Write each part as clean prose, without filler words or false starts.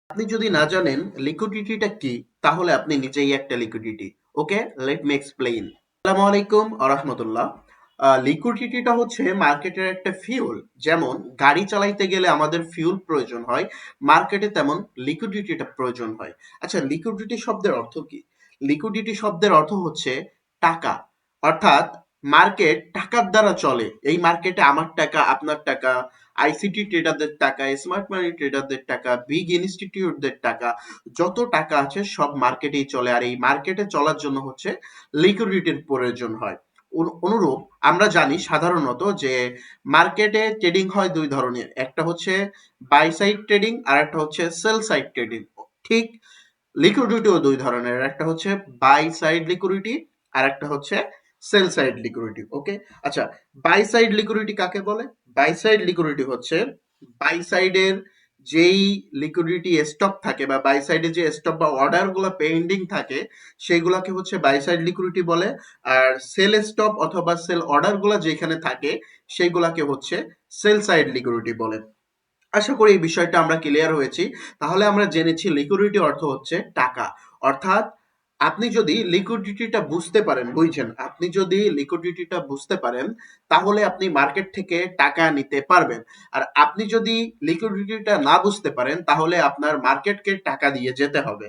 আপনি যদি না জানেন লিকুইডিটিটা কি, তাহলে আপনি নিজেই একটা লিকুইডিটি। ওকে, লেট মি এক্সপ্লেইন। আসসালামু আলাইকুম আ রাহমাতুল্লাহ। লিকুইডিটিটা হচ্ছে মার্কেটের একটা ফিউল। যেমন গাড়ি চালাইতে গেলে আমাদের ফিউল প্রয়োজন হয়, মার্কেটে তেমন লিকুইডিটিটা প্রয়োজন হয়। আচ্ছা, লিকুইডিটি শব্দের অর্থ কি? লিকুইডিটি শব্দের অর্থ হচ্ছে টাকা। অর্থাৎ মার্কেট টাকার দ্বারা চলে। এই মার্কেটে আমার টাকা, আপনার টাকা, আইসিটি ট্রেডারদের টাকা, স্মার্ট মানি ট্রেডারদের টাকা, বিগ ইনস্টিটিউটদের টাকা, যত টাকা আছে সব মার্কেটেই চলে। আর এই মার্কেটে চলার জন্য হচ্ছে লিকুইডিটির প্রয়োজন হয়। অনুরূপ আমরা জানি সাধারণত যে মার্কেটে ট্রেডিং হয় দুই ধরনের, একটা হচ্ছে বাই সাইড ট্রেডিং আর একটা হচ্ছে সেল সাইড ট্রেডিং। ঠিক লিকুইডিটিও দুই ধরনের, একটা হচ্ছে বাই সাইড লিকুইডিটি আর একটা হচ্ছে সেল সাইড লিকুইডিটি। ওকে, আচ্ছা, বাই সাইড লিকুইডিটি কাকে বলে? বাই সাইড লিকুইডিটি হচ্ছে বাই সাইডের যেই লিকুইডিটি স্টক থাকে বা বাই সাইডে যে স্টক বা অর্ডার গুলো পেন্ডিং থাকে সেগুলোকে হচ্ছে বাই সাইড লিকুইডিটি বলে। আর সেল স্টপ অথবা সেল অর্ডার গুলো যেখানে থাকে সেগুলাকে হচ্ছে সেল সাইড লিকুইডিটি বলে। আশা করি এই বিষয়টা আমরা ক্লিয়ার হয়েছি। তাহলে আমরা জেনেছি লিকুইডিটি অর্থ হচ্ছে টাকা। অর্থাৎ আপনি যদি লিকুইডিটিটা বুঝতে পারেন, বুঝছেন, আপনি যদি লিকুইডিটিটা বুঝতে পারেন তাহলে আপনি মার্কেট থেকে টাকা নিতে পারবেন। আর আপনি যদি লিকুইডিটিটা না বুঝতে পারেন তাহলে আপনার মার্কেটকে টাকা দিয়ে যেতে হবে।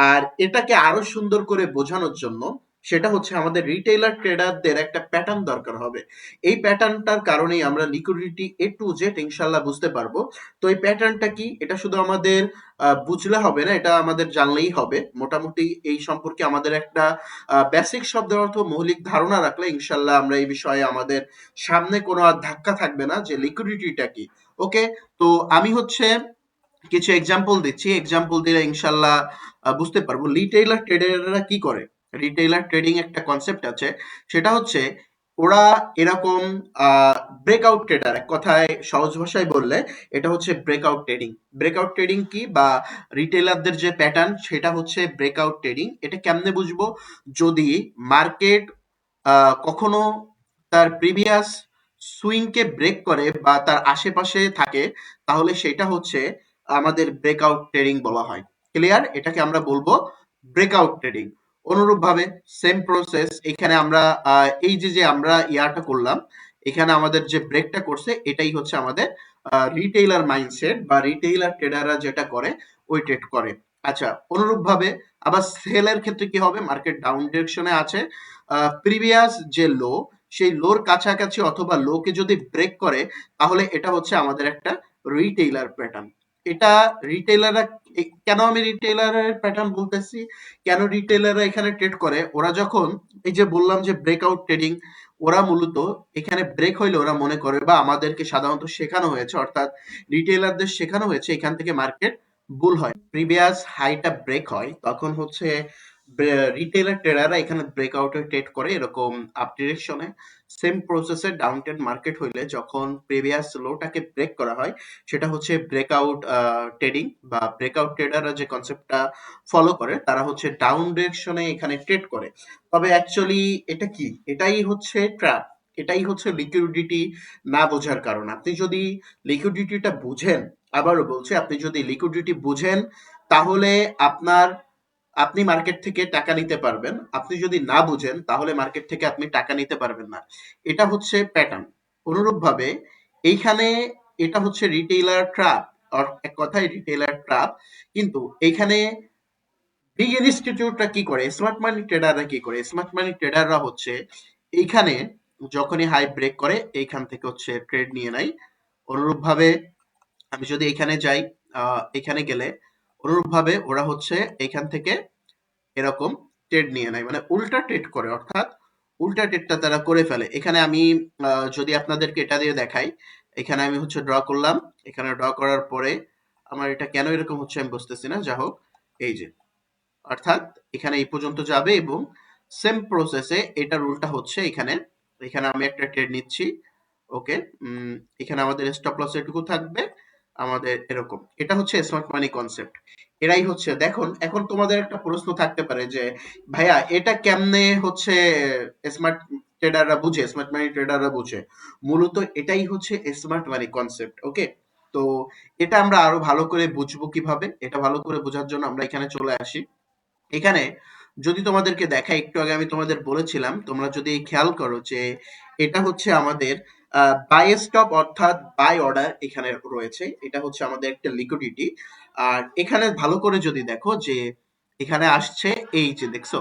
আর এটাকে আরো সুন্দর করে বোঝানোর জন্য সেটা হচ্ছে আমাদের রিটেইলার ট্রেডারদের একটা প্যাটার্ন দরকার হবে। এই প্যাটার্নটার কারণেই আমরা লিকুইডিটি এ টু জেড ইনশাল্লাহ বুঝতে পারবো। তো এই প্যাটার্নটা কি, এটা শুধু আমাদের বুঝলে হবে না, এটা আমাদের জানলেই হবে। মোটামুটি এই সম্পর্কে আমাদের একটা বেসিক শব্দের অর্থ মৌলিক ধারণা রাখলে ইনশাল্লাহ আমরা এই বিষয়ে আমাদের সামনে কোনো আর ধাক্কা থাকবে না যে লিকুইডিটিটা কি। ওকে, তো আমি হচ্ছে কিছু এক্সাম্পল দিচ্ছি, এক্সাম্পল দিলে ইনশাল্লাহ বুঝতে পারবো রিটেইলার ট্রেডাররা কি করে। রিটেইলার ট্রেডিং একটা কনসেপ্ট আছে, সেটা হচ্ছে ওরা এরকম ব্রেকআউট ট্রেডার, এক কথায় সহজ ভাষায় বললে এটা হচ্ছে ব্রেকআউট ট্রেডিং। ব্রেকআউট ট্রেডিং কি বা রিটেইলারদের যে প্যাটার্ন সেটা হচ্ছে ব্রেকআউট ট্রেডিং। এটা কেমনে বুঝবো? যদি মার্কেট কখনো তার প্রিভিয়াস সুইংকে ব্রেক করে বা তার আশেপাশে থাকে তাহলে সেটা হচ্ছে আমাদের ব্রেকআউট ট্রেডিং বলা হয়। ক্লিয়ার? এটাকে আমরা বলবো ব্রেকআউট ট্রেডিং। অনুরূপভাবে সেম প্রসেস এখানে আমরা এই যে আমরা ইয়াটা করলাম, এখানে আমাদের যে ব্রেকটা করছে এটাই হচ্ছে আমাদের রিটেইলার মাইন্ডসেট বা রিটেইলার ট্রেডাররা যেটা করে ওই ট্রেড করে। আচ্ছা, অনুরূপভাবে আবার সেলের ক্ষেত্রে কি হবে? মার্কেট ডাউন ডিরেকশনে আছে, প্রিভিয়াস যে লো সেই লোর কাছাকাছি অথবা লোকে যদি ব্রেক করে তাহলে এটা হচ্ছে আমাদের একটা রিটেইলার প্যাটার্ন। এটা রিটেইলাররা, কেন আমি রিটেইলারের প্যাটার্ন বলতেছি, কেন রিটেইলাররা এখানে ট্রেড করে? ওরা যখন, এই যে বললাম যে ব্রেকআউট ট্রেডিং, ওরা মূলত এখানে ব্রেক হইলে ওরা মনে করে বা আমাদেরকে সাধারণত শেখানো হয়েছে, অর্থাৎ রিটেইলারদের শেখানো হয়েছে এখান থেকে মার্কেট বুল হয়, প্রিভিয়াস হাইটা ব্রেক হয় তখন হচ্ছে রিটেইলার ট্রেডাররা এখানে ব্রেকআউটে ট্রেড করে এরকম আপ ডিরেকশনে। সেম প্রসেসে ডাউন ট্রেড মার্কেট হইলে যখন প্রিভিয়াস লোটাকে ব্রেক করা হয় সেটা হচ্ছে ব্রেকআউট ট্রেডিং বা ব্রেকআউট ট্রেডাররা যে কনসেপ্টটা ফলো করে তারা হচ্ছে ডাউন ডিরেকশনে এখানে ট্রেড করে। তবে অ্যাকচুয়ালি এটা কি? এটাই হচ্ছে ট্র্যাপ, এটাই হচ্ছে লিকুইডিটি না বোঝার কারণ। আপনি যদি লিকুইডিটিটা বুঝেন, আবারও বলছি, আপনি যদি লিকুইডিটি বুঝেন তাহলে আপনার, আপনি মার্কেট থেকে টাকা নিতে পারবেন। আপনি যদি না বুঝেন তাহলে মার্কেট থেকে আপনি টাকা নিতে পারবেন না। এটা হচ্ছে প্যাটার্ন। অনুরূপভাবে এইখানে এটা হচ্ছে রিটেইলার ট্র্যাপ, এক কথায় রিটেইলার ট্র্যাপ। কিন্তু এইখানে বিগ ইনস্টিটিউটরা কি করে, স্মার্ট মানি ট্রেডাররা কি করে? স্মার্ট মানি ট্রেডাররা হচ্ছে এইখানে যখনই হাই ব্রেক করে এইখান থেকে হচ্ছে ট্রেড নিয়ে নেয়। অনুরূপভাবে আমি যদি এখানে যাই, এখানে গেলে অনুরূপভাবে ওরা হচ্ছে এখান থেকে এরকম ট্রেড নিয়ে নেয়, মানে উল্টা ট্রেড করে, অর্থাৎ উল্টা ট্রেডটা তারা করে ফেলে। এখানে আমি যদি আপনাদেরকে এটা দিয়ে দেখাই, এখানে আমি হচ্ছে ড্র করলাম, এখানে ড্র করার পরে আমার এটা কেন এরকম হচ্ছে আমি বুঝতেছি না, যা হোক, এই যে, অর্থাৎ এখানে এই পর্যন্ত যাবে এবং সেম প্রসেসে এটার উল্টা হচ্ছে এখানে। এখানে আমি একটা ট্রেড নিচ্ছি। ওকে, এখানে আমাদের স্টপ লস এটুকু থাকবে আমাদের এরকম। এটা হচ্ছে স্মার্ট মানি কনসেপ্ট। এরাই হচ্ছে, দেখুন এখন তোমাদের একটা প্রশ্ন থাকতে পারে যে ভাইয়া এটা কেমনে হচ্ছে স্মার্ট ট্রেডাররা বুঝে, স্মার্ট মানি ট্রেডাররা বুঝে? মূলত এটাই হচ্ছে স্মার্ট মানি কনসেপ্ট। ওকে, তো এটা আমরা আরো ভালো করে বুঝবো কিভাবে? এটা ভালো করে বোঝার জন্য আমরা এখানে চলে আসি। এখানে যদি তোমাদেরকে দেখাই, একটু আগে আমি তোমাদের বলেছিলাম, তোমরা যদি খেয়াল করো যে এটা হচ্ছে আমাদের বাই স্টপ অর্থাৎ বাই অর্ডার এখানে রয়েছে। এটা হচ্ছে আমাদের একটা লিকুইডিটি। আর এখানে ভালো করে যদি দেখো যে এখানে আসছে, এই যে দেখছো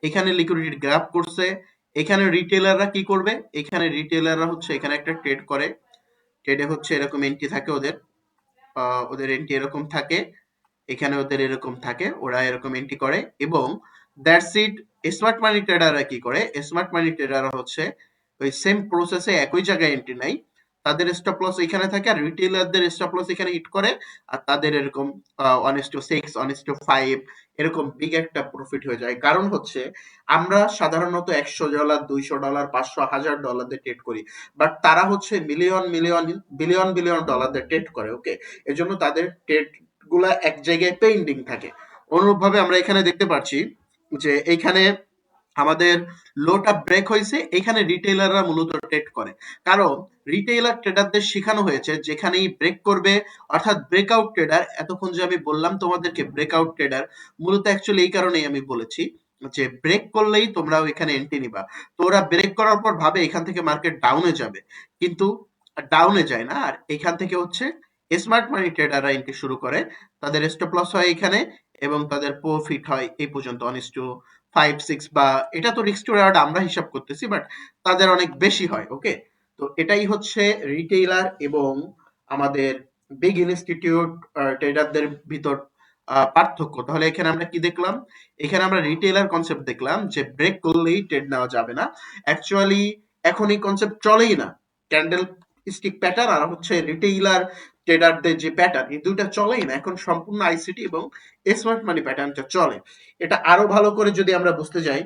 এখানে লিকুইডিটি গ্রাফ করছে। এখানে রিটেলাররা কি করবে? এখানে রিটেলাররা হচ্ছে এখানে একটা ট্রেড করে। ট্রেডে হচ্ছে এরকম এন্ট্রি থাকে ওদের। ওদের এন্ট্রি এরকম থাকে, এখানে ওদের এরকম থাকে, ওরা এরকম এন্ট্রি করে এবং দ্যাটস ইট। স্মার্ট মানি ট্রেডাররা কি করে? স্মার্ট মানি ট্রেডাররা হচ্ছে ওই সেম প্রসেসে একই জায়গায় এন্ট্রি নাই, তাদের স্টপ লস এখানে থাকে আর রিটেলারদের স্টপ লস এখানে হিট করে, আর তাদের এরকম 1:6 1:5 এরকম বিগ একটা প্রফিট হয়ে যায়। কারণ হচ্ছে আমরা সাধারণত $100 $200 500 $1000 দিয়ে ট্রেড করি, বাট তারা হচ্ছে million million billion billion dollar দিয়ে ট্রেড করে। ওকে, এজন্য তাদের ট্রেড গুলা এক জায়গায় পেন্ডিং থাকে। অনুরূপভাবে আমরা এখানে দেখতে পাচ্ছি যে এইখানে আমাদের লোটা ব্রেক হয়েছে, এখানে রিটেইলাররা মূলত ট্রেড করে। কারণ রিটেইলার ট্রেডারদের শেখানো হয়েছে যেখানেই ব্রেক করবে, অর্থাৎ ব্রেকআউট ট্রেডার। এতক্ষণ যে আমি বললাম তোমাদেরকে ব্রেকআউট ট্রেডার, মূলত অ্যাকচুয়ালি এই কারণেই আমি বলেছি যে ব্রেক করলেই তোমরা এখানে এন্ট্রি নিবা। তো ওরা ব্রেক করার পর ভাবে এখান থেকে মার্কেট ডাউনে যাবে, কিন্তু ডাউনে যায় না। আর এখান থেকে হচ্ছে স্মার্ট মানি ট্রেডাররা এন্ট্রি শুরু করে, তাদের স্টপ লস হয় এখানে এবং তাদের প্রফিট হয় এই পর্যন্ত 1:5 6, বা এটা তো রিস্ক টু রেওয়ার্ড আমরা হিসাব করতেছি, বাট তাদের অনেক বেশি হয়। ওকে, তো এটাই হচ্ছে রিটেইলার এবং আমাদের বিগ ইনস্টিটিউট ট্রেডারদের ভিতর পার্থক্য। তাহলে এখানে আমরা কি দেখলাম? এখানে আমরা রিটেইলার কনসেপ্ট দেখলাম যে ব্রেক করলেই ট্রেড নেওয়া যাবে না। অ্যাকচুয়ালি এখন এই কনসেপ্ট চলেই না। ক্যান্ডেল স্টিক প্যাটার্ন আর হচ্ছে রিটেইলার ট্রেডারদের যে প্যাটার্ন, এই দুইটা চলেই না। এখন সম্পূর্ণ আইসিটি এবং স্মার্ট মানি প্যাটার্নটা চলে। এটা আরো ভালো করে যদি আমরা বুঝতে যাই,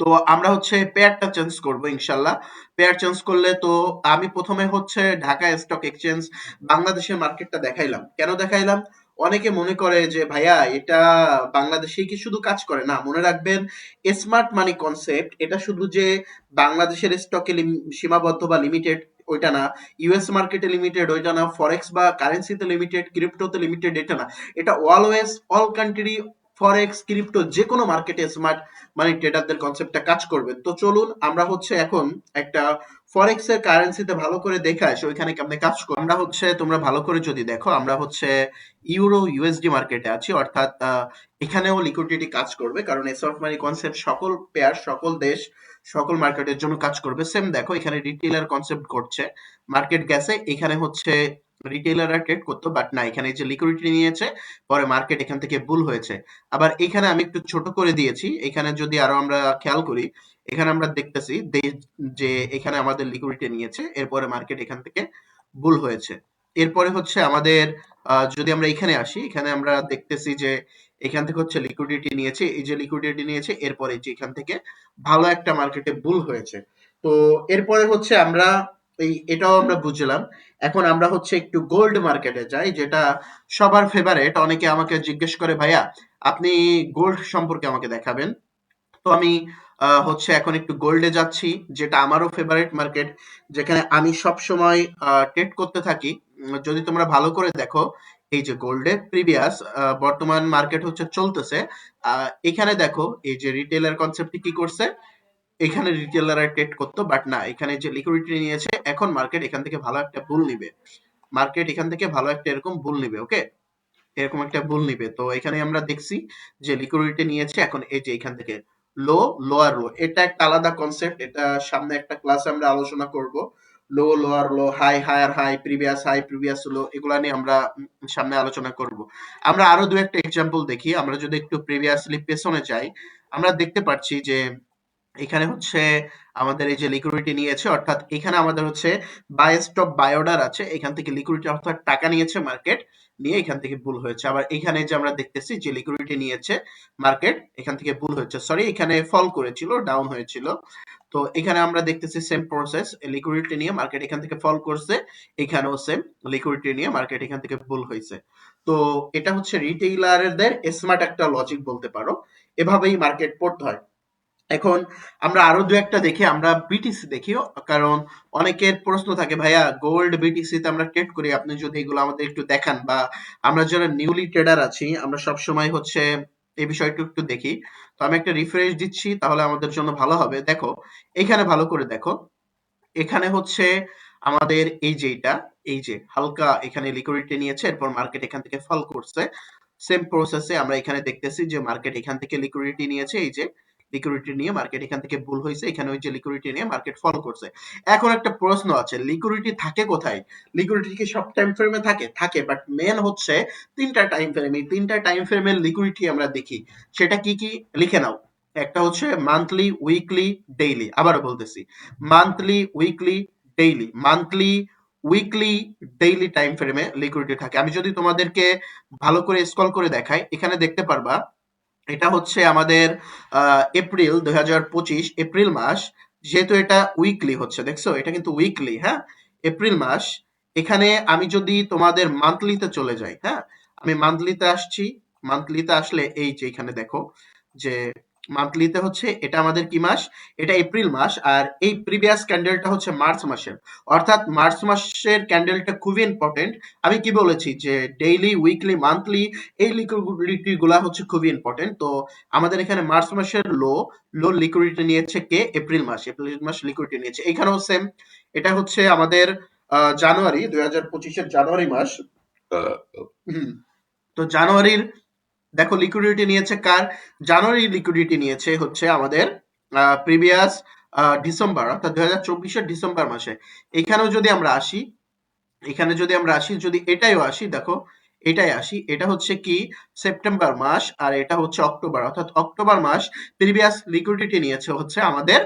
তো আমরা হচ্ছে পেয়ারটা চেঞ্জ করব ইনশাল্লাহ। পেয়ার চেঞ্জ করলে তো আমি প্রথমে হচ্ছে ঢাকা স্টক এক্সচেঞ্জ বাংলাদেশের মার্কেটটা দেখাইলাম। কেন দেখাইলাম? অনেকে মনে করে যে ভাইয়া এটা বাংলাদেশেই কি শুধু কাজ করে? না, মনে রাখবেন স্মার্ট মানি কনসেপ্ট এটা শুধু যে বাংলাদেশের স্টকে সীমাবদ্ধ বা লিমিটেড ওইটা না, ইউএস মার্কেটে লিমিটেড ওইটা না, ফরেক্স বা কারেন্সিতে লিমিটেড, ক্রিপ্টোতে লিমিটেড এটা না, এটা অলওয়েজ অল কান্ট্রি ফরেক্স ক্রিপ্টো যে কোনো মার্কেটে স্মার্ট মানে ট্রেডারদের কনসেপ্টটা কাজ করবে। তো চলুন আমরা হচ্ছে এখন একটা ফরেক্স এর কারেন্সিতে ভালো করে দেখে আসি ওইখানে কেমনে কাজ করে। আমরা হচ্ছে তোমরা ভালো করে যদি দেখো, আমরা হচ্ছে ইউরো ইউএসডি মার্কেটে আছি, অর্থাৎ এখানেও লিকুইডিটি কাজ করবে, কারণ স্মার্ট মানি কনসেপ্ট সকল পেয়ার সকল দেশ সকল মার্কেটের জন্য কাজ করবে। সেম দেখো এখানে রিটেইলার কনসেপ্ট করছে, মার্কেট গেছে, এখানে হচ্ছে রিটেইলাররা ট্রেড করতো, বাট না, এখানে যে লিকুইডিটি নিয়েছে পরে মার্কেট এখান থেকে বুল হয়েছে। আবার এখানে আমি একটু ছোট করে দিয়েছি, এখানে যদি আরো আমরা খেয়াল করি, এখানে আমরা দেখতেছি যে এখানে আমাদের লিকুইডিটি নিয়েছে, এরপরে মার্কেট এখান থেকে বুল হয়েছে। এরপরে হচ্ছে আমাদের যদি আমরা এখানে আসি, এখানে আমরা দেখতেছি যে এখান থেকে হচ্ছে লিকুইডিটি নিয়েছে, এই যে লিকুইডিটি নিয়েছে, এরপরে যে এখান থেকে ভালো একটা মার্কেটে বুল হয়েছে। তো এরপরে হচ্ছে আমরা এটাও আমরা বুঝলাম। এখন আমরা হচ্ছে একটু গোল্ড মার্কেটে যাই, যেটা সবার ফেভারেট। অনেকে আমাকে জিজ্ঞেস করে ভাইয়া আপনি গোল্ড সম্পর্কে আমাকে দেখাবেন। তো আমি হচ্ছে এখন একটু গোল্ডে যাচ্ছি, যেটা আমারও ফেভারিট মার্কেট, যেখানে আমি সব সময় ট্রেড করতে থাকি। যদি তোমরা ভালো করে দেখো, এই যে গোল্ডে প্রিভিয়াস বর্তমান মার্কেট হচ্ছে চলতেছে, এখানে দেখো এই যে রিটেলার কনসেপ্টটি কি করছে, এখানে রিটেলাররা ট্রেড করতো, বাট না, এখানে যে লিকুইডিটি নিয়েছে, এখন মার্কেট এখান থেকে ভালো একটা বুল নিবে। মার্কেট এখান থেকে ভালো একটা এরকম বুল নিবে। ওকে, এরকম একটা বুল নিবে। তো এখানে আমরা দেখছি যে লিকুইডিটি নিয়েছে, এখন এই যে এখান থেকে লো, লোয়ার লো, এটা একটা আলাদা কনসেপ্ট, এটা সামনে একটা ক্লাসে আমরা আলোচনা করব। Low, lower low, high, higher high, previous low, এগুলা নিয়ে আমরা সামনে আলোচনা করব। আমরা আরো দু একটা এক্সাম্পল দেখি। আমরা যদি একটু প্রিভিয়াসলি পেছনে যাই, আমরা দেখতে পাচ্ছি যে এখানে হচ্ছে আমাদের এই যে লিকুইডিটি নিয়েছে, অর্থাৎ এখানে আমাদের হচ্ছে বাই স্টপ বাই অর্ডার আছে, এখান থেকে লিকুইডিটি অর্থাৎ টাকা নিয়েছে মার্কেট, নিয়ে এখান থেকে বুল হয়েছে। আবার এখানে যে আমরা দেখতেছি যে লিকুইডিটি নিয়েছে মার্কেট, এখান থেকে বুল হয়েছে, সরি এখানে ফল করেছিল, ডাউন হয়েছিল। তো এখানে আমরা দেখতেছি সেম প্রসেস, লিকুইডিটি নিয়ে মার্কেট এখান থেকে ফল করছে, এখানেও সেম লিকুইডিটি নিয়ে মার্কেট এখান থেকে বুল হয়েছে। তো এটা হচ্ছে রিটেইলারদের স্মার্ট একটা লজিক বলতে পারো, এভাবেই মার্কেট পড়তে হয়। এখন আমরা আরো দু একটা দেখি, আমরা বিটিসি দেখিও, কারণ অনেকের প্রশ্ন থাকে ভাইয়া গোল্ড বিটিসি তে আমরা ট্রেড করি, আপনি যদি এগুলো আমাদের একটু দেখান, বা আমরা যারা নিউলি ট্রেডার আছি আমরা সব সময় হচ্ছে এই বিষয়টা একটু দেখি। তো আমি একটা রিফ্রেশ দিচ্ছি, তাহলে আমাদের জন্য ভালো হবে। দেখো এখানে ভালো করে দেখো, এখানে হচ্ছে আমাদের এই যে এটা, এই যে হালকা এখানে লিকুইডিটি নিয়েছে, এরপর মার্কেট এখান থেকে ফল করছে। সেম প্রসেসে আমরা এখানে দেখতেছি যে মার্কেট এখান থেকে লিকুইডিটি নিয়েছে, এই যে লিকুইডিটি নিয়ে মার্কেট এখান থেকে বুল হয়েছে, এখানে ওই যে লিকুইডিটি নিয়ে মার্কেট ফল করছে। এখন একটা প্রশ্ন আছে, লিকুইডিটি থাকে কোথায়? লিকুইডিটি কি সব টাইম ফ্রেমে থাকে? থাকে, বাট মেন হচ্ছে তিনটা টাইম ফ্রেম। এই তিনটা টাইম ফ্রেমের লিকুইডিটি আমরা দেখি, সেটা কি কি লিখে নাও। একটা হচ্ছে মান্থলি, উইকলি, ডেইলি। আবারও বলতেছি, monthly, weekly, daily. Monthly, weekly, daily time ফ্রেমে লিকুইডিটি থাকে। আমি যদি তোমাদেরকে ভালো করে স্ক্রল করে দেখাই, এখানে দেখতে পারবা এটা হচ্ছে আমাদের এপ্রিল 2025 এপ্রিল মাস। যেহেতু এটা উইকলি হচ্ছে, দেখছো এটা কিন্তু উইকলি, হ্যাঁ, এপ্রিল মাস। এখানে আমি যদি তোমাদের মান্থলিতে চলে যাই, হ্যাঁ, আমি মান্থলিতে আসছি। মান্থলিতে আসলে এই যে এখানে দেখো যে মান্থলিতে হচ্ছে এটা আমাদের কি মাস? এটা এপ্রিল মাস। আর এই প্রিভিয়াস ক্যান্ডেলটা হচ্ছে মার্চ মাসের, অর্থাৎ মার্চ মাসের ক্যান্ডেলটা খুবই ইম্পর্টেন্ট। আমি কি বলেছি যে ডেইলি, উইকলি, মান্থলি এই লিকুইডিটি গুলা হচ্ছে খুবই ইম্পর্টেন্ট। তো আমাদের এখানে মার্চ মাসের লো লিকুইডিটি নিয়েছে কে? এপ্রিল মাস। এপ্রিল মাস লিকুইডিটি নিয়েছে। এখানেও সেম, এটা হচ্ছে আমাদের জানুয়ারি 2025-এর জানুয়ারি মাস। হুম, তো জানুয়ারির দেখো লিকুইডিটি নিয়েছে কার? জানুয়ারি লিকুইডিটি নিয়েছে হচ্ছে আমাদের প্রিভিয়াস ডিসেম্বর, অর্থাৎ 2024-এর ডিসেম্বর মাসে। এখানেও যদি আমরা আসি, এখানে যদি আমরা আসি, যদি এটাইও আসি, দেখো এটাই আসি, এটা হচ্ছে কি সেপ্টেম্বর মাস, আর এটা হচ্ছে অক্টোবর, অর্থাৎ অক্টোবর মাস প্রিভিয়াস লিকুইডিটি নিয়েছে হচ্ছে আমাদের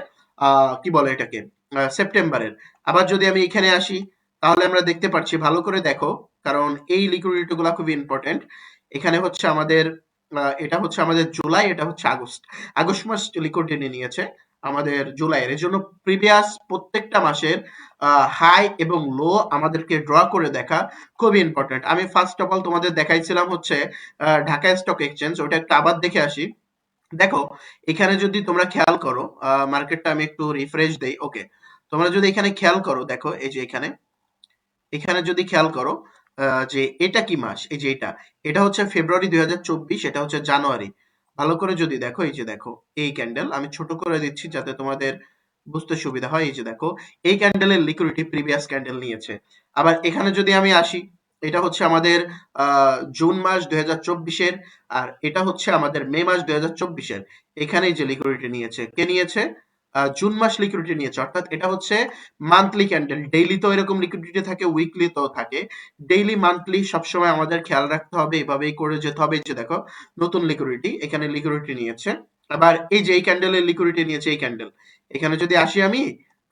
কি বলে এটাকে সেপ্টেম্বরের। আবার যদি আমি এখানে আসি, তাহলে আমরা দেখতে পাচ্ছি, ভালো করে দেখো, কারণ এই লিকুইডিটি গুলা খুবই ইম্পর্টেন্ট। এখানে হচ্ছে আমাদের এটা হচ্ছে আমাদের জুলাই, এটা হচ্ছে আগস্ট। আগস্ট মাস লিকুইডিটি নিয়েছে আমাদের জুলাইয়ের। এর জন্য প্রিভিয়াস প্রত্যেকটা মাসের হাই এবং লো আমাদেরকে ড্র করে দেখা খুবই ইম্পর্টেন্ট। আমি ফার্স্ট অফ অল তোমাদের দেখাইছিলাম হচ্ছে ঢাকা স্টক এক্সচেঞ্জ, ওটা একটা আবার দেখে আসি। দেখো এখানে যদি তোমরা খেয়াল করো, মার্কেটটা আমি একটু রিফ্রেশ দেই। ওকে, তোমরা যদি এখানে খেয়াল করো, দেখো এই যে এখানে, এখানে যদি খেয়াল করো যে এটা কি মাস, এই যে এটা হচ্ছে ফেব্রুয়ারি 2024, এটা হচ্ছে জানুয়ারি। ভালো করে যদি দেখো, এই যে দেখো এই ক্যান্ডেল, আমি ছোট করে দিচ্ছি যাতে তোমাদের বুঝতে সুবিধা হয়। এই যে দেখো এই ক্যান্ডেলের লিকুইডিটি প্রিভিয়াস ক্যান্ডেল নিয়েছে। আবার এখানে যদি আমি আসি, এটা হচ্ছে আমাদের জুন মাস 2024-এর, আর এটা হচ্ছে আমাদের মে মাস 2024-এর। এখানেই যে লিকুইডিটি নিয়েছে, কে নিয়েছে? জুন মাস লিকুইডিটি নিয়েছে, অর্থাৎ এটা হচ্ছে মান্থলি ক্যান্ডেল। ডেইলি তো এরকম লিকুইডিটি থাকে, উইকলি তো থাকে। ডেইলি, মান্থলি সবসময় আমাদের খেয়াল রাখতে হবে, এভাবেই করে যেতে হবে। এই যে দেখো নতুন লিকুইডিটি, এখানে লিকুইডিটি নিয়েছে। আবার এই যে এই ক্যান্ডেলের লিকুইডিটি নিয়েছে, এই ক্যান্ডেল। এখানে যদি আসি আমি,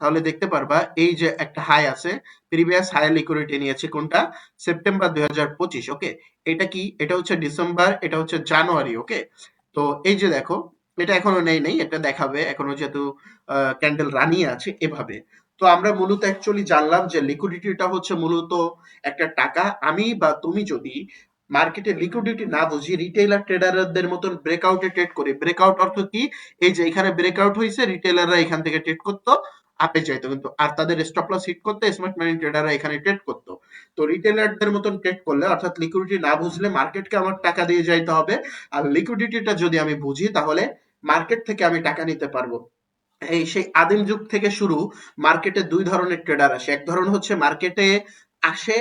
তাহলে দেখতে পারবা এই যে একটা হাই আছে, প্রিভিয়াস হাই লিকুইডিটি নিয়েছে কোনটা? সেপ্টেম্বর 2025। ওকে, এটা কি? এটা হচ্ছে ডিসেম্বর, এটা হচ্ছে জানুয়ারি। ওকে, তো এই যে দেখো এটা এখনো নেই, এটা দেখাবে এখনো, যেহেতু ক্যান্ডেল রানিয়ে আছে এভাবে। তো আমরা মূলত অ্যাকচুয়ালি জানলাম যে লিকুইডিটিটা হচ্ছে মূলত একটা টাকা। আমি বা তুমি যদি মার্কেটে লিকুইডিটি না বুঝি, রিটেইলার ট্রেডারদের মতন ব্রেকআউটে ট্রেড করি। ব্রেকআউট অর্থ কি? এই যে এখানে ব্রেকআউট হয়েছে, রিটেইলাররা এখান থেকে ট্রেড করতো, আপে যাইতো কিন্তু, আর তাদের স্টপ লস হিট করতে স্মার্ট মানি ট্রেডাররা এখানে ট্রেড করতো। তো রিটেইলারদের মতন ট্রেড করলে, অর্থাৎ লিকুইডিটি না বুঝলে মার্কেটকে আমার টাকা দিয়ে যাইতে হবে। আর লিকুইডিটিটা যদি আমি বুঝি, তাহলে মার্কেট থেকে আমি টাকা নিতে পারবো। এই সেই আদিম যুগ থেকে শুরু, মার্কেটে দুই ধরনের ট্রেডার আসে। এক ধরন হচ্ছে মার্কেটে আসে,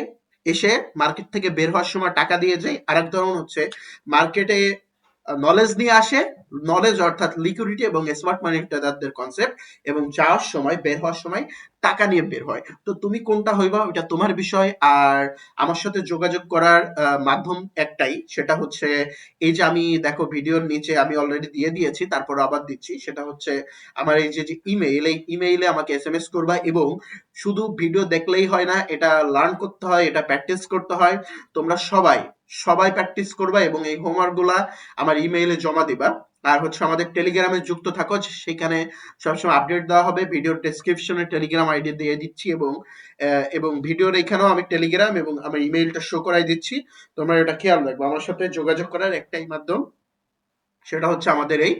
এসে মার্কেট থেকে বের হওয়ার সময় টাকা দিয়ে যায়। আরেক ধরন হচ্ছে মার্কেটে নলেজ নিয়ে আসে, নলেজ অর্থাৎ লিকুইডিটি এবং স্মার্ট মানি ট্রেডারদের কনসেপ্ট, এবং যাওয়ার সময়, বের হওয়ার সময় টাকা নিয়ে বের হয়। তো তুমি কোনটা হইবা এটা তোমার বিষয়। আর আমার সাথে যোগাযোগ করার মাধ্যম একটাই, সেটা হচ্ছে এই যে আমি দেখো ভিডিওর নিচে আমি অলরেডি দিয়ে দিয়েছি, তারপর আবার দিচ্ছি, সেটা হচ্ছে আমার এই যে ইমেইল, এই ইমেইলে আমাকে এসএমএস করবা। এবং শুধু ভিডিও দেখলেই হয় না, এটা লার্ন করতে হয়, এটা প্র্যাকটিস করতে হয়। তোমরা সবাই সবাই প্র্যাকটিস করবা এবং এই হোমওয়ার্ক গুলা আমার ইমেইলে জমা দিবা। আর হচ্ছে আমাদের টেলিগ্রামে যুক্ত থাকো, সেখানে সবসময় আপডেট দেওয়া হবে। ভিডিওর ডেসক্রিপশনে টেলিগ্রাম আইডি দিয়ে দিচ্ছি, এবং ভিডিওর এখানেও আমি টেলিগ্রাম এবং আমার ইমেইলটা শো করাই দিচ্ছি। তোমরা এটা খেয়াল রাখবো। আমার সাথে যোগাযোগ করার একটাই মাধ্যম, সেটা হচ্ছে আমাদের এই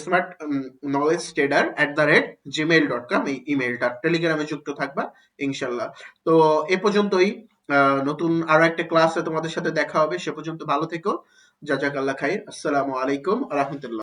স্মার্ট নলেজ ট্রেডার @gmail.com এই ইমেলটা, টেলিগ্রামে যুক্ত থাকবা ইনশাল্লাহ। তো এ পর্যন্তই। নতুন আরো একটা ক্লাসে তোমাদের সাথে দেখা হবে, সে পর্যন্ত ভালো থেকো। জাজাকাল্লাহ খাইর। আসসালামু আলাইকুম রহমতুল্লাহ।